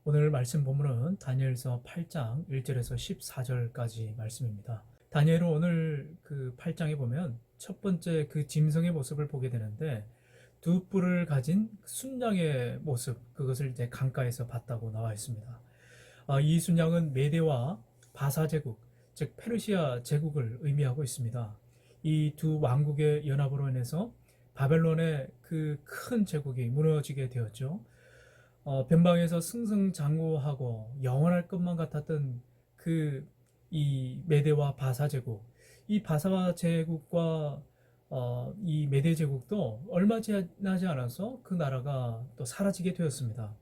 오늘 말씀 본문은 다니엘서 8장 1절에서 14절까지 말씀입니다. 다니엘은 오늘 그 8장에 보면 첫 번째 그 짐승의 모습을 보게 되는데 두 뿔을 가진 순양의 모습, 그것을 이제 강가에서 봤다고 나와 있습니다. 이 순양은 메대와 바사 제국, 즉 페르시아 제국을 의미하고 있습니다. 이 두 왕국의 연합으로 인해서 바벨론의 그 큰 제국이 무너지게 되었죠. 변방에서 승승장구하고 영원할 것만 같았던 그 이 메대와 바사 제국, 이 바사 제국과 이 메대 제국도 얼마 지나지 않아서 그 나라가 또 사라지게 되었습니다.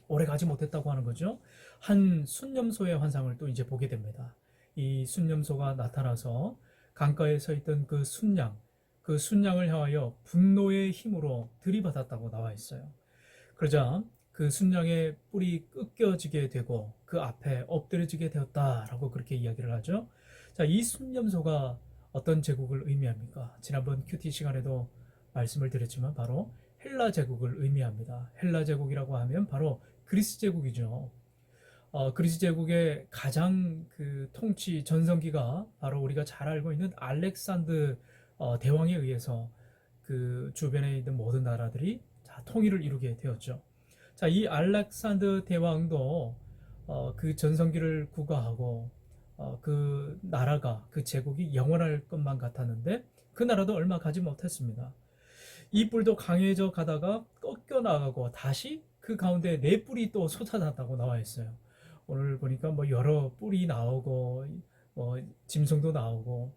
오래 가지 못했다고 하는 거죠. 한 순념소의 환상을 또 이제 보게 됩니다. 이 순념소가 나타나서 강가에 서 있던 그 순양, 그 순양을 향하여 분노의 힘으로 들이받았다고 나와 있어요. 그러자 그 순양의 뿔이 꺾여지게 되고 그 앞에 엎드려지게 되었다라고 그렇게 이야기를 하죠. 자, 이 순념소가 어떤 제국을 의미합니까? 지난번 큐티 시간에도 말씀을 드렸지만 바로 헬라 제국을 의미합니다. 헬라 제국이라고 하면 바로 그리스 제국이죠. 그리스 제국의 가장 그 통치 전성기가 바로 우리가 잘 알고 있는 알렉산드 대왕에 의해서 그 주변에 있는 모든 나라들이 다 통일을 이루게 되었죠. 자, 이 알렉산드 대왕도 그 전성기를 구가하고 그 나라가, 그 제국이 영원할 것만 같았는데 그 나라도 얼마 가지 못했습니다. 이 뿔도 강해져 가다가 꺾여 나가고 다시 그 가운데 네 뿔이 또 솟아났다고 나와 있어요. 오늘 보니까 뭐 여러 뿔이 나오고 짐승도 나오고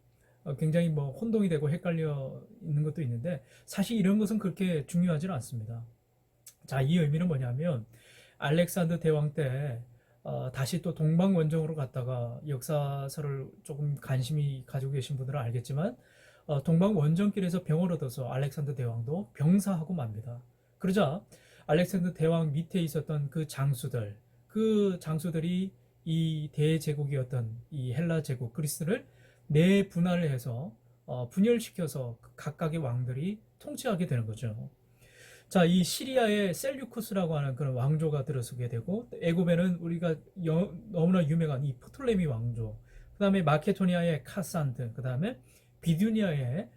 굉장히 뭐 혼동이 되고 헷갈려 있는 것도 있는데 사실 이런 것은 그렇게 중요하지는 않습니다. 자, 이 의미는 뭐냐면 알렉산더 대왕 때 다시 또 동방원정으로 갔다가 역사서를 조금 관심이 가지고 계신 분들은 알겠지만 동방원정길에서 병을 얻어서 알렉산더 대왕도 병사하고 맙니다. 그러자 알렉산더 대왕 밑에 있었던 그 장수들이 이 대제국이었던 이 헬라 제국 그리스를 내분할을 해서 분열시켜서 각각의 왕들이 통치하게 되는 거죠. 자, 이 시리아의 셀류쿠스라고 하는 그런 왕조가 들어서게 되고, 애굽에는 우리가 너무나 유명한 이 프톨레미 왕조, 그 다음에 마케도니아의 카산드, 그 다음에 비두니아의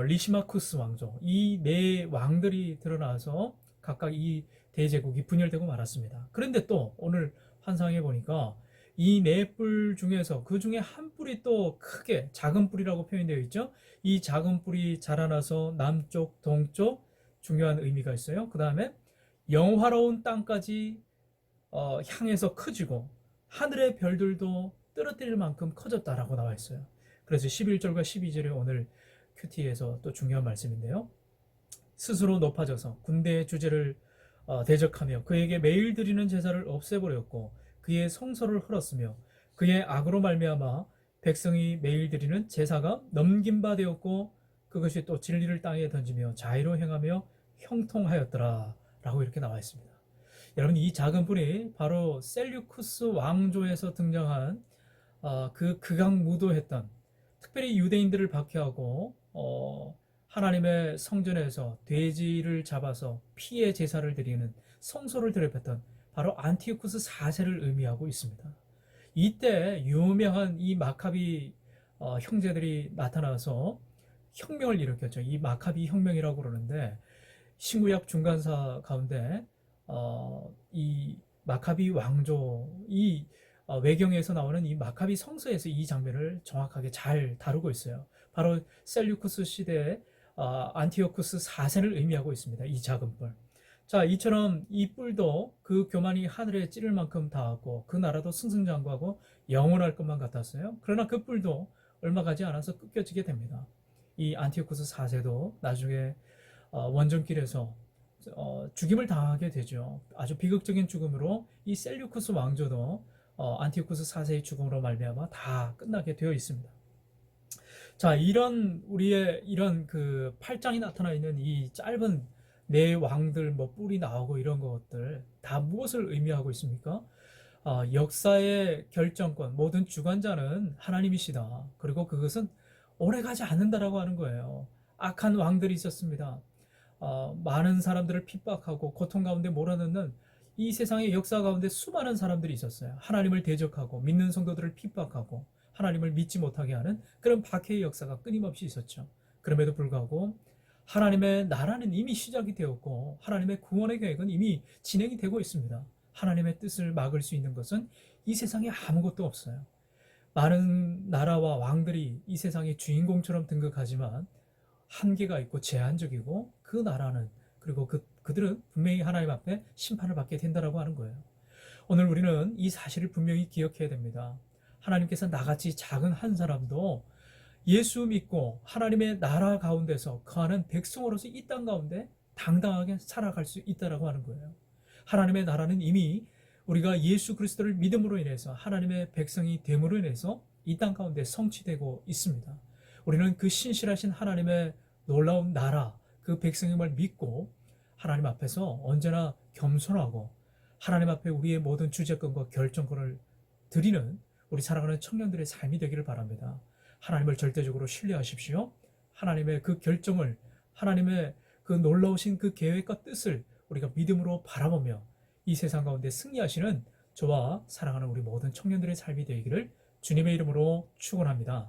리시마쿠스 왕조, 이 네 왕들이 드러나서 각각 이 대제국이 분열되고 말았습니다. 그런데 또 오늘 환상해 보니까 이 네 뿔 중에서 그 중에 한 뿔이 또 크게 작은 뿔이라고 표현되어 있죠. 이 작은 뿔이 자라나서 남쪽, 동쪽 중요한 의미가 있어요. 그 다음에 영화로운 땅까지 향해서 커지고 하늘의 별들도 떨어뜨릴 만큼 커졌다라고 나와 있어요. 그래서 11절과 12절에 오늘 큐티에서 또 중요한 말씀인데요. 스스로 높아져서 군대의 주제를 대적하며 그에게 매일 드리는 제사를 없애버렸고 그의 성소를 헐었으며 그의 악으로 말미암아 백성이 매일 드리는 제사가 넘긴 바 되었고 그것이 또 진리를 땅에 던지며 자의로 행하며 형통하였더라 라고 이렇게 나와 있습니다. 여러분, 이 작은 뿔이 바로 셀류쿠스 왕조에서 등장한 그 극악무도했던, 특별히 유대인들을 박해하고 하나님의 성전에서 돼지를 잡아서 피의 제사를 드리는 성소를 더럽혔던 바로 안티오쿠스 4세를 의미하고 있습니다. 이때 유명한 이 마카비 형제들이 나타나서 혁명을 일으켰죠. 이 마카비 혁명이라고 그러는데 신구약 중간사 가운데 이 마카비 왕조 이 외경에서 나오는 이 마카비 성서에서 이 장면을 정확하게 잘 다루고 있어요. 바로 셀류쿠스 시대의 안티오쿠스 4세를 의미하고 있습니다. 이 작은 뿔. 자, 이처럼 이 뿔도 그 교만이 하늘에 찌를 만큼 닿았고 그 나라도 승승장구하고 영원할 것만 같았어요. 그러나 그 뿔도 얼마 가지 않아서 꺾여지게 됩니다. 이 안티오쿠스 4세도 나중에 원정길에서 죽임을 당하게 되죠. 아주 비극적인 죽음으로 이 셀류쿠스 왕조도 안티오쿠스 4세의 죽음으로 말미암아 다 끝나게 되어 있습니다. 자, 우리의 이런 그 8장이 나타나 있는 이 짧은 네 왕들 뭐 뿔이 나오고 이런 것들 다 무엇을 의미하고 있습니까? 역사의 결정권, 모든 주관자는 하나님이시다. 그리고 그것은 오래가지 않는다라고 하는 거예요. 악한 왕들이 있었습니다. 많은 사람들을 핍박하고 고통 가운데 몰아넣는 이 세상의 역사 가운데 수많은 사람들이 있었어요. 하나님을 대적하고 믿는 성도들을 핍박하고 하나님을 믿지 못하게 하는 그런 박해의 역사가 끊임없이 있었죠. 그럼에도 불구하고 하나님의 나라는 이미 시작이 되었고 하나님의 구원의 계획은 이미 진행이 되고 있습니다. 하나님의 뜻을 막을 수 있는 것은 이 세상에 아무것도 없어요. 많은 나라와 왕들이 이 세상의 주인공처럼 등극하지만 한계가 있고 제한적이고 그 나라는 그리고 그들은 분명히 하나님 앞에 심판을 받게 된다라고 하는 거예요. 오늘 우리는 이 사실을 분명히 기억해야 됩니다. 하나님께서 나같이 작은 한 사람도 예수 믿고 하나님의 나라 가운데서 거하는 백성으로서 이 땅 가운데 당당하게 살아갈 수 있다라고 하는 거예요. 하나님의 나라는 이미 우리가 예수 그리스도를 믿음으로 인해서 하나님의 백성이 됨으로 인해서 이 땅 가운데 성취되고 있습니다. 우리는 그 신실하신 하나님의 놀라운 나라, 그 백성임을 믿고 하나님 앞에서 언제나 겸손하고 하나님 앞에 우리의 모든 주재권과 결정권을 드리는 우리 사랑하는 청년들의 삶이 되기를 바랍니다. 하나님을 절대적으로 신뢰하십시오. 하나님의 그 결정을, 하나님의 그 놀라우신 그 계획과 뜻을 우리가 믿음으로 바라보며 이 세상 가운데 승리하시는 저와 사랑하는 우리 모든 청년들의 삶이 되기를 주님의 이름으로 축원합니다.